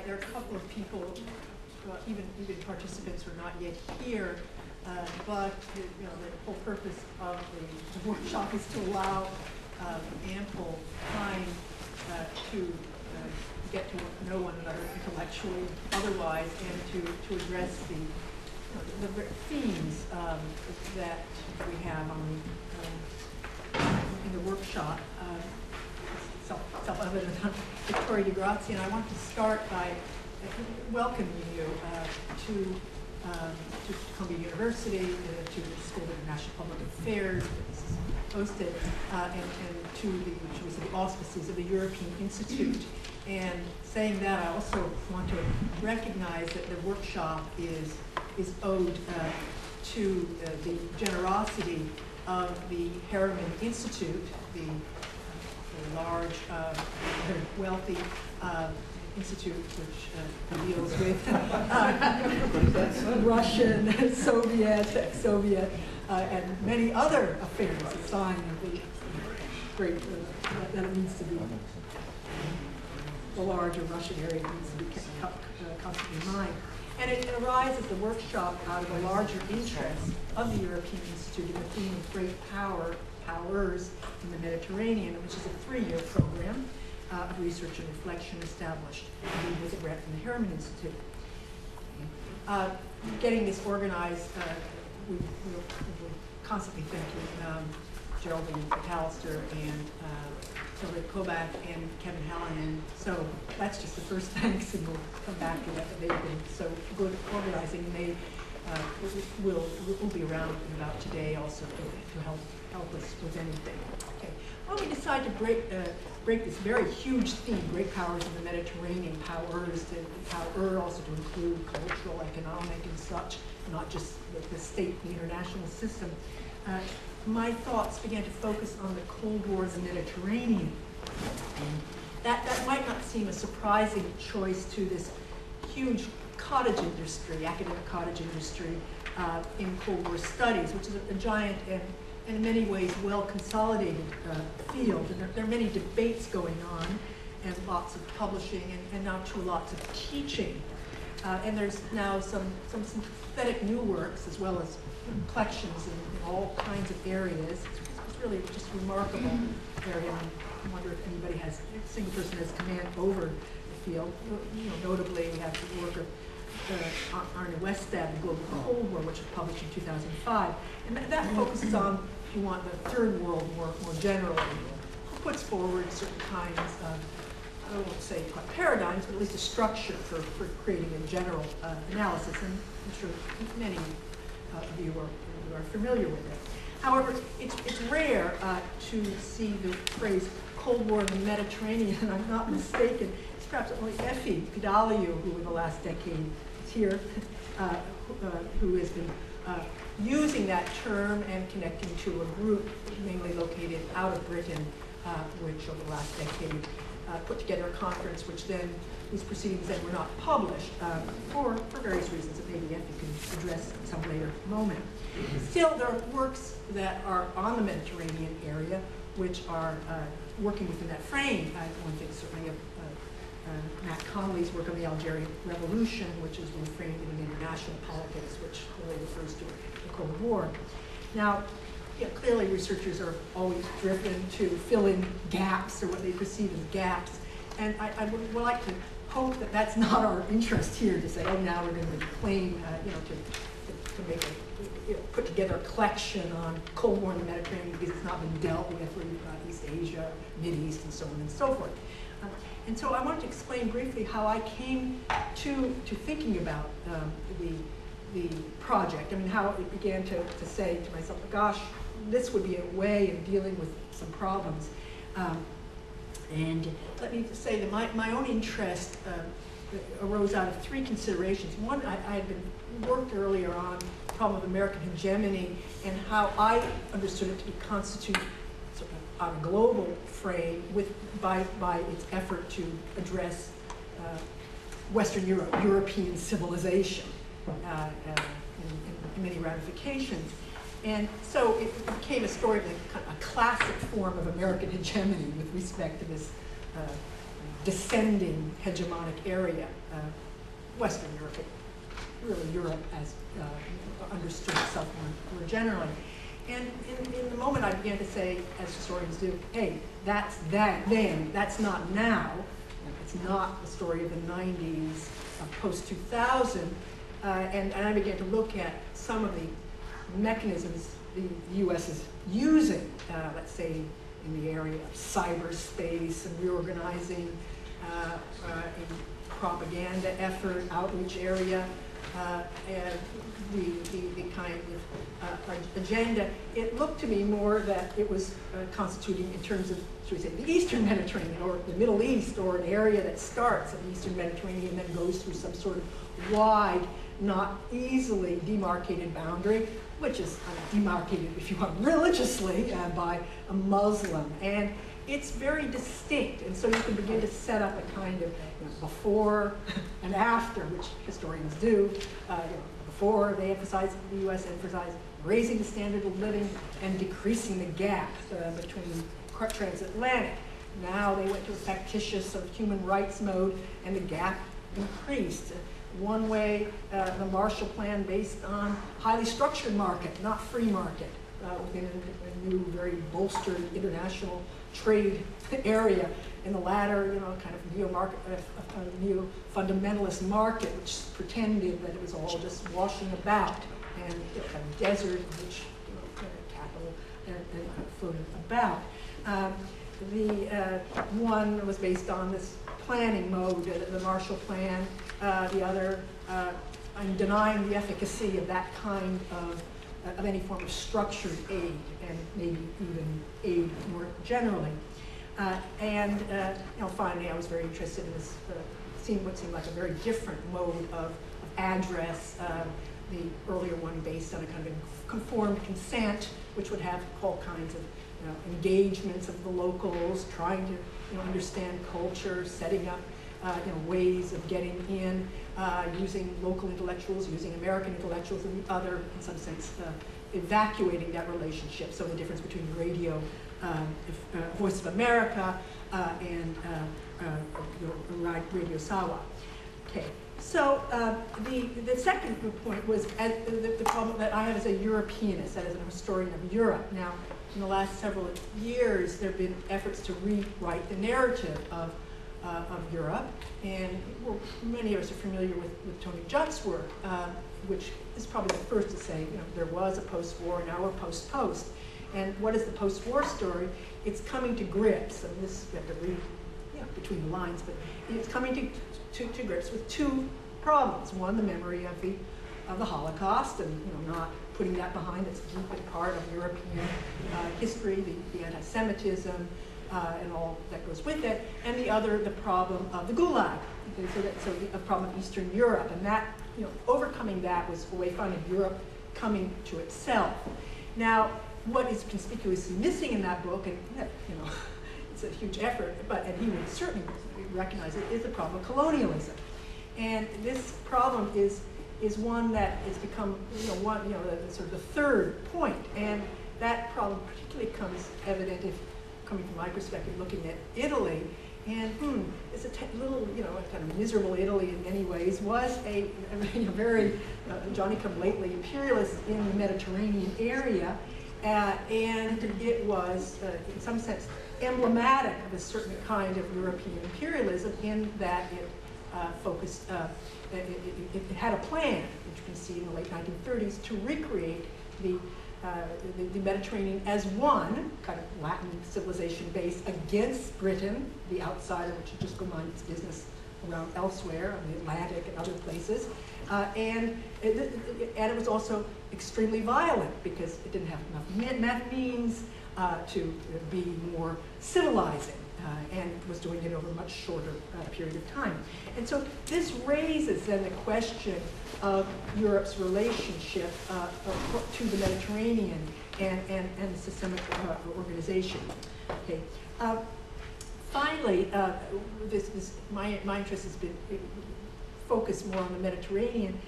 there are a couple of people, even participants who are not yet here, but the whole purpose of the workshop is to allow ample time to get to know one another intellectually, otherwise, and to address the themes that we have on in the workshop. Self-evident on Victoria di Grazia, and I want to start by welcoming you to Columbia University, to the School of International Public Affairs, where this is hosted, and to the auspices of the European Institute. And saying that, I also want to recognize that the workshop is owed to the generosity of the Harriman Institute, the large, very wealthy institute which deals with Russian, Soviet, ex-Soviet, and many other affairs, a sign of the great, that it needs to be, the larger Russian area needs to be kept constantly in mind. And it arises, the workshop, out of a larger interest of the European Institute in the theme of great powers in the Mediterranean, which is a 3-year program of research and reflection established with a grant from the Harriman Institute. Getting this organized, we're constantly thanking Geraldine McAllister and Hillary Kobach and Kevin Hallinan. So that's just the first thanks, and we'll come back to that. They've been so good at organizing, and they will be around in about today also to help us with anything. Okay. Well, we decided to break this very huge theme, great powers in the Mediterranean, powers, power also to include cultural, economic, and such, not just the state, the international system. My thoughts began to focus on the Cold War in the Mediterranean. And that might not seem a surprising choice to this huge cottage industry, academic cottage industry in Cold War studies, which is a giant and in many ways well-consolidated field. And there are many debates going on, and lots of publishing, and now too lots of teaching. And there's now some synthetic new works, as well as collections in all kinds of areas. It's really just remarkable area. I wonder if anybody has, a single person has command over the field. Notably, we have the work of Arne Westad, The Global Cold War, which was published in 2005. And that focuses on, if you want, the Third World War more generally. It puts forward certain kinds of, I won't say quite paradigms, but at least a structure for creating a general analysis. And I'm sure many of you are familiar with it. However, it's rare to see the phrase Cold War in the Mediterranean, and I'm not mistaken. It's perhaps only Effie Pidaliou, who in the last decade is here, who has been using that term and connecting to a group mainly located out of Britain, which over the last decade put together a conference which then, these proceedings then were not published for various reasons that maybe Effie can address at some later moment. Still, there are works that are on the Mediterranean area which are working within that frame. One thinks certainly of Matt Connolly's work on the Algerian Revolution, which is framed in international politics, which really refers to the Cold War. Now, clearly researchers are always driven to fill in gaps, or what they perceive as gaps. And I would like to hope that that's not our interest here, to say, oh, now we're going to claim, to make put together a collection on Cold War in the Mediterranean because it's not been dealt with, where you've got East Asia, Mideast, and so on and so forth. And so I wanted to explain briefly how I came to thinking about the project. I mean, how it began to say to myself, gosh, this would be a way of dealing with some problems. And let me just say that my own interest arose out of 3 considerations. One, I had been worked earlier on the problem of American hegemony and how I understood it to be constituted on a global frame by its effort to address Western Europe, European civilization in many ramifications. And so it became a story of a classic form of American hegemony with respect to this descending hegemonic area, Western Europe, really Europe as understood itself more generally. And in the moment I began to say, as historians do, hey, that's that then, that's not now. It's not the story of the 90s, post-2000. And I began to look at some of the mechanisms the US is using, let's say in the area of cyberspace and reorganizing in propaganda effort, outreach area, and the kind of agenda. It looked to me more that it was constituting in terms of, should we say, the Eastern Mediterranean or the Middle East, or an area that starts in the Eastern Mediterranean and then goes through some sort of wide, not easily demarcated boundary, which is demarcated, if you want, religiously by a Muslim. And it's very distinct, and so you can begin to set up a kind of before and after, which historians do. Before, they emphasize, the U.S. emphasized raising the standard of living and decreasing the gap between transatlantic. Now they went to a factitious sort of human rights mode, and the gap increased. One way, the Marshall Plan based on highly structured market, not free market, within a new, very bolstered international trade area. In the latter, kind of neo-fundamentalist market, which pretended that it was all just washing about, and kind of desert in which capital floated about. The one was based on this planning mode, the Marshall Plan. The other, I'm denying the efficacy of that kind of any form of structured aid, and maybe even aid more generally. Finally, I was very interested in this, seeing what seemed like a very different mode of address. The earlier one based on a kind of conformed consent, which would have all kinds of engagements of the locals, trying to understand culture, setting up ways of getting in, using local intellectuals, using American intellectuals, and the other, in some sense, evacuating that relationship. So the difference between radio, Voice of America, and Radio Sawa. Okay. So the second point was the problem that I have as a Europeanist, that is a historian of Europe. Now, in the last several years, there have been efforts to rewrite the narrative of Europe, and many of us are familiar with Tony Judd's work, which is probably the first to say, there was a post-war, now we're post-post. And what is the post-war story? It's coming to grips, and this you have to read between the lines, but it's coming to grips with two problems. One, the memory of the Holocaust, and not putting that behind its deep and part of European history, the anti-Semitism, and all that goes with it, and the other, the problem of the Gulag. Okay, so the problem of Eastern Europe, and that, overcoming that was a way finding Europe coming to itself. Now, what is conspicuously missing in that book, and it's a huge effort, and he would certainly recognize it, is the problem of colonialism. And this problem is one that has become, the sort of the third point, and that problem particularly comes evident if, coming from my perspective, looking at Italy, and it's a little, kind of miserable Italy in many ways, was a very Johnny-come-lately imperialist in the Mediterranean area, and it was, in some sense, emblematic of a certain kind of European imperialism in that it focused, it had a plan, which you can see in the late 1930s, to recreate the Mediterranean as one kind of Latin civilization base against Britain, the outsider, which had just go mind its business around elsewhere, on the Atlantic and other places. And it was also extremely violent because it didn't have enough means to be more civilizing, and was doing it over a much shorter period of time. And so this raises then the question of Europe's relationship to the Mediterranean and the systemic organization. Okay. Finally, my interest has been focused more on the Mediterranean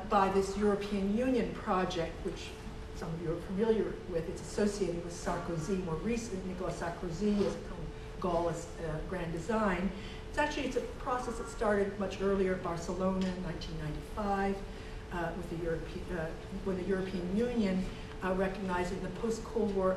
by this European Union project, which some of you are familiar with. It's associated with Sarkozy, more recently, Nicolas Sarkozy as a kind of Gaullist grand design. It's a process that started much earlier at Barcelona in 1995 with when the European Union recognizing the post-Cold War